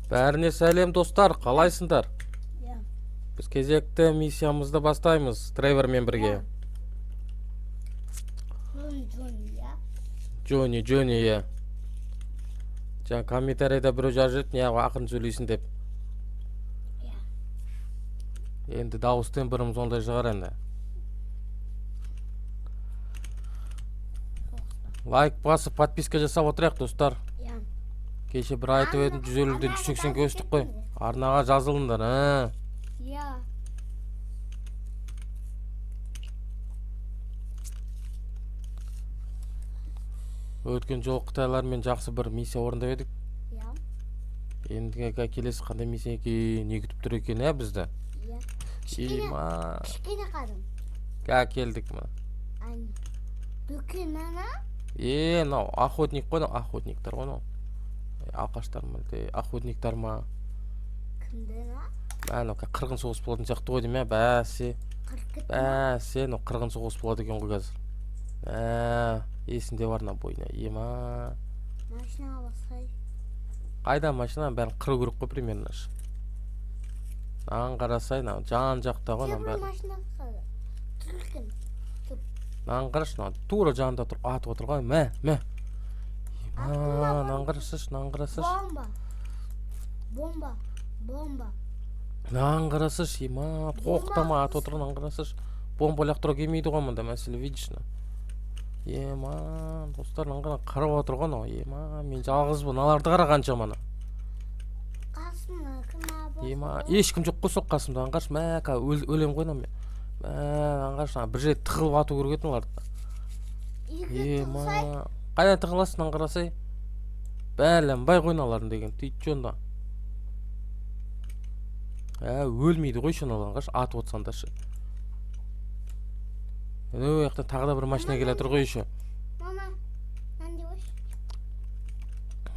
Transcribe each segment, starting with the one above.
Бәріне сәлем достар, қалайсыңдар? Иә. Біз кезекті миссиямызды бастаймыз Тревормен бірге. Джони, Джони, иә. Жаңа комментарийда біреу жазып не ақырын сөйлейсің деп. иә. Енді дауыстен біріміз ондай шығар енді. Лайк басып, подписка жасап отырайық достар. Иә. Кеше бір айтып едім 150-ден 180-ге өстік қой. Арнаға жазылыңдар, Иә. Өткен жол қытайлармен жақсы бір миссия орындап едік. Иә. Енді келесі қандай миссия екен, не күтіп тұр екен, бізді? Иә. Кішкене қадым. Келдік ма? Дүкен ана? Мынау охотник қой, охотниктар ғой мынау. Алқаштар ма, охотниктар ма? Кімді ма? Мынау қырғын соғыс болатын сияқты ғой деймін, бәсе. Бәсе, қырғын соғыс болады екен ғой қазір. Есінде бар бойына, Машинаға басқай. Қайда машина, бәрін қыру керек қой примерно. Қарасай, жан жақта ғой бәрін. Машина қады. Түркен. Қарашы, тура жанында тұр, атып отыр ғой, мә. Қарасыш. Бомба. Қарасыш, тоқтама атып отыр, қарасыш. Бомба лақтыра келмейді ғой мұнда, мәселе видишь. Достар, қарап отыр ғой, мен жалғызбын, аларды қара қанша мана. Қасымда кім абы? Ешкім жоқ қой сол қасымда, қарашы, өлем ғой мен. Қарашы, бір жер тығылып ату керек етін оларды. Қайда тығыласың, қарасай? Бәлембай қойналарын деген, түйт жонда. Өлмейді ғой шыналарын, қарашы, атып отсандаршы. Яқтан тағы да бір машина келетір ғой еще. Мама, нанде өш?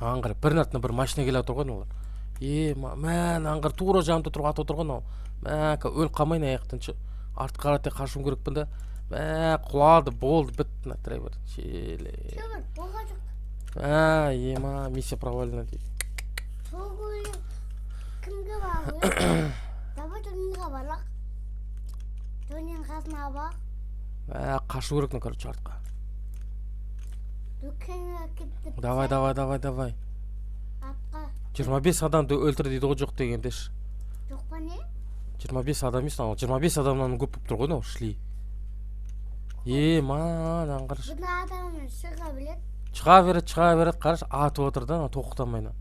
Аңғыр, бірін артына бір машина келетір ғой олар. Аңғыр, тура жанымда тұрып атып отыр ғой. Өл қамайын аяқтан. Арт қараттай қашуым керекпін да. Құлады, болды, бітті Тревор. Тревор, болға жоқ. Миссия провалена дейді. Сол көйлі кімге бағы? Давай Джониға барлақ. Джонин қасына бақ. Қашу керек, короче, артқа. Дүкенге кеттіп. Давай. Атқа. 25 адамды өлтір дейді ғой, жоқ дегендеш. Жоқ па не? 25 адам емес, 25 адамнан көп болып тұр ғой, шли. Қарашы. Бұны адамын шыға білет. Шыға берет, қарашы, атып отыр да, тоқтамайна.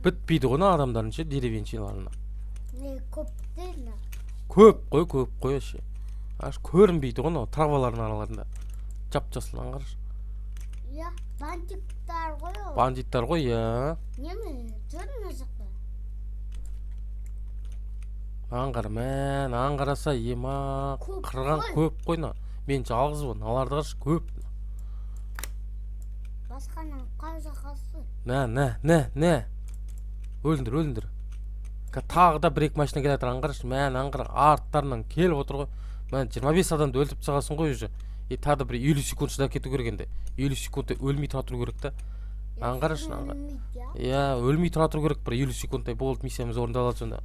Бітпейді ғой адамдардың ше, деревеншиларына. Көп дейін. Көп қой ше. Көрінбейді ғой, травалардың араларында. Жап-жасылан қарашы. Бандиттар ғой ол. Бандиттар ғой, Неме, жүрін өжіқті. Қараса, қырған көп қойна. Мен жалғызбын, аларды қаршы көп. Басқанын қай жақасы? Өліндір. Тағы да бір-екі машина келетір, қарашы. Арттарынан келіп отыр ғой. 25 адамды өлтіп сағасын ғой уже. Тағы да бір 50 секунд шыдап кету керек енді. 50 секундта өлмей тұра тұру керек та. Қарашы. Өлмей тұра тұру керек, бір 50 секундтай болды, миссиямыз орындалады сонда.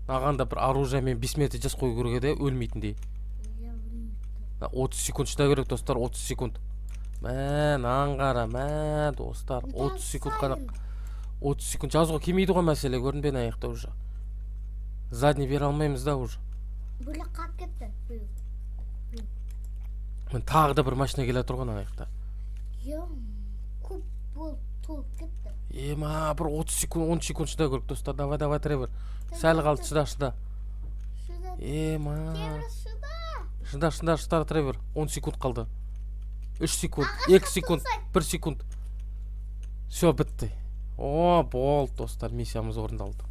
Нағанда бір оружиемен бессмертие жас қою керек еді, өлмейтіндей. 30 секунд шыда керек, достар, 30 секунд. Қара, достар, 30 секунд қана. 30 секунд жазуға келмейді ғой мәселе, көрінбен аяқта уже. Задний бере алмаймыз да уже. Бөлі қап кетті. Тағы да бір машина келе тұрған аяқта. Көп бол толып кетті. Бір 30 секунд, 10 секунд шыда көріп, достар. Давай, Тревор. Сәл қалды, шыда. Шыда, Тревор. 10 секунд қалды. 3 секунд, 2 секунд, 1 секунд. Все, бітті. Болды, достар, миссиямыз орындалды.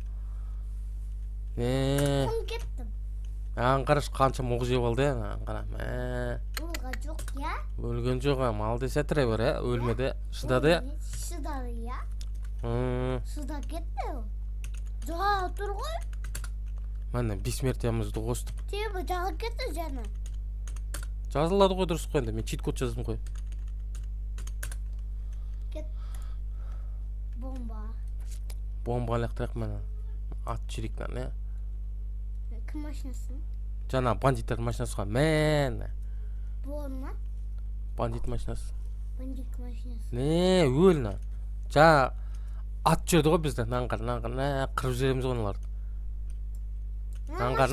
Кім кеттім? Қараш, қанша мұғы жеп алды, қара. Болға жоқ, Өлген жоқ, мал десе Тревор, өлмеді, шыдады. Шыдады, Шыда кетті ол. Жаға тұр ғой. Бессмертиямызды қостық. Тебе жаға кетті жаны. Жазылады ғой дұрыс қой енді. Мен чит код жаздым ғой. Кет. Бомба. Бомба лақтырайық мен. Ат жүрек не? Кім машинасы? Жаңа бандиттер машинасы ғой. Мен. Болма? Бандит машинасы. Бандит машинасы. Не, өлна. Жаңа ат жүрді ғой бізде. Наңғар. Қырып жібереміз ғой оларды. Наңғар.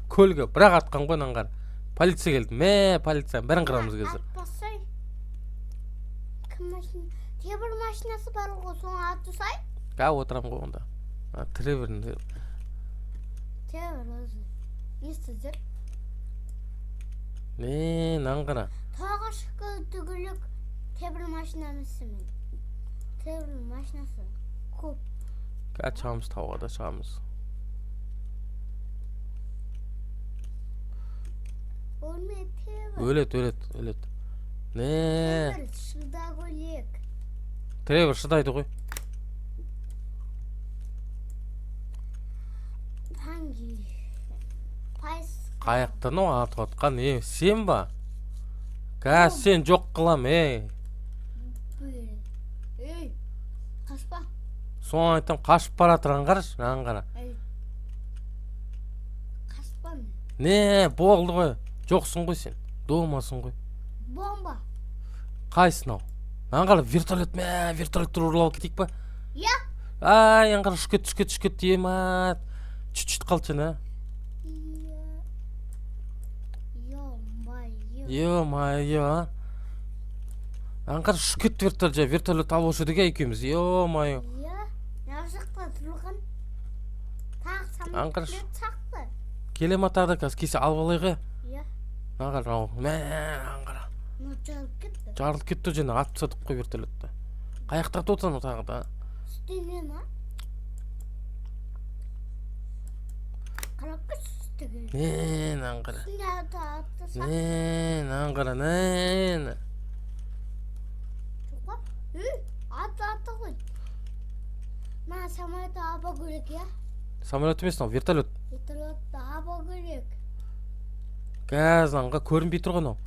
Көлге бірақ атқан ғой наңғар. Полиция келді. Полиция. Бәрін қырамыз қазір. Атпасай. Кім машина? Темір машинасы бар ғой, соны атпасай. Отырам ғой онда. Треверін. Темір өзі. Не істедір? Наңғара. Тағы шыққы түгілік темір машинасы мен. Темір машинасы көп. Шығамыз тауға да шығамыз. Өлет. Темір шыда көлек. Тревер шыдайды ғой. Hangi? Пайс. Қаяқтан атып атқан. Сен ба? Сен жоқ қылам, Қашпа. Соны айтам, қашып баратырған қараш, наңғара. Қашпа мен. Болды ғой. Жоқсың ғой сен. Домасың ғой. Бомба. Қайсың ау? Наңғара вертолет ұрлап кетейік па? Я. Аңғара үшкет демат. Чүт қалды сен, Ё-майо. Аңғара үшкет вертолет алып өшедіге екеуміз. Ё-майо. Жақта тұрған. Аңғара Сақты. келем атады қазір кесе алып алайғы. Аңғара жарылып кетті және атып тастадық қой вертолетті. Қаяқтап отырсың тағы да. Үстіне ма? Қарап кет үстіге. Аңғара. Үстіне атты. Аңғара. Атты ғой. Мен самолетті аба көрек, Самолет емес, вертолет. Вертолетті аба көрек. Қазір аңға көрінбей тұрған ау.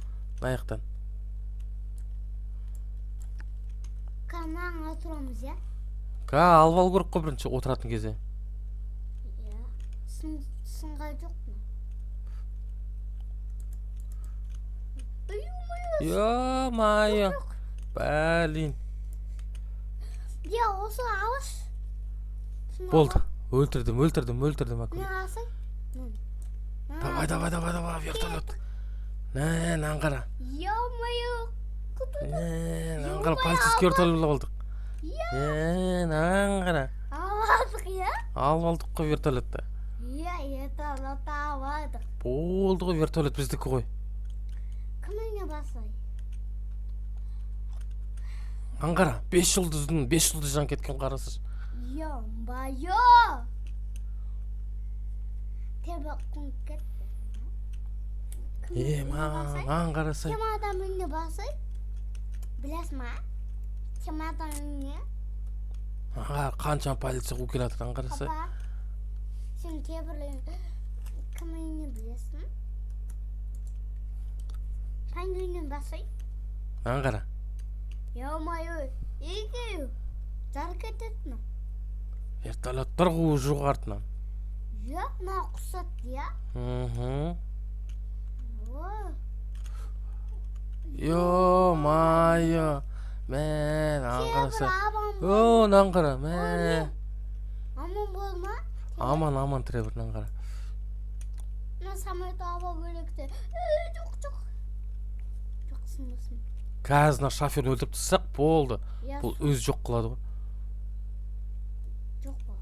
Аяқтан. Канаң отырамыз, Алып ал көріп қой бірінші отыратын кезде. Сынға жоқ му? Ё-майо. Бәлін. Осы алыш. Болды. Өлтірдім. Не алсай? Давай, вертолет. Аңғара. Ё-майо. Аңғара полицейский вертолет алдық. Аңғара. Алдық, Алып алдық қой вертолетті. Вертолетті алдық. Болды ғой вертолет біздікі ғой. Кіміне басай? Аңғара 5 жұлдыз жан кеткен қарасыз. Ё-майо. Тебе құн кетті. Аңғарасай. Кем адам үйіне басай? Білес ма? Кем адам үйіне? Қанша полиция қу келатыр аңғарасай. Сен тебірлен кім үйіне білесің? Пәң үйіне басай? Аңғара. Ё-майо. Егеу. Жар кететіні? Вертолеттар қуы жоқ артынан. Ма құсат, Ё-майо. Аңғарасай. Аңғара. Аман болма? Аман Тревер аңғара. Мен самолетті аба бөлекті. Жоқ. Жоқсың. Қазір шоферін өлтіріп тастасақ болды. Бұл өз жоқ қылады ғой. Жоқ ба.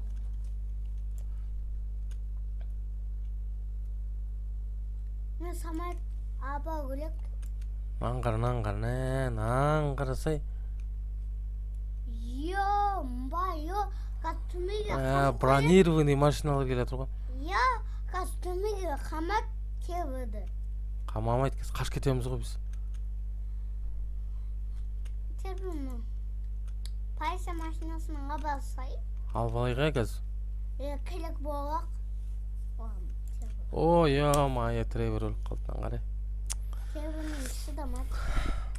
Мен самолет аба бөлек. Аңғарасай. Ё-майо. Костюмиге бронированный машиналар келатыр ғой. Костюмиге қамат кебеді. Қамамайды кез, қаш кетеміз ғой біз. Тебімі. Полиция машинасының абасай. Алып алайық кез. Келек болақ. О, ёо-моё, Тревор өлүп калды, кара. Trevor'ın işi de mat.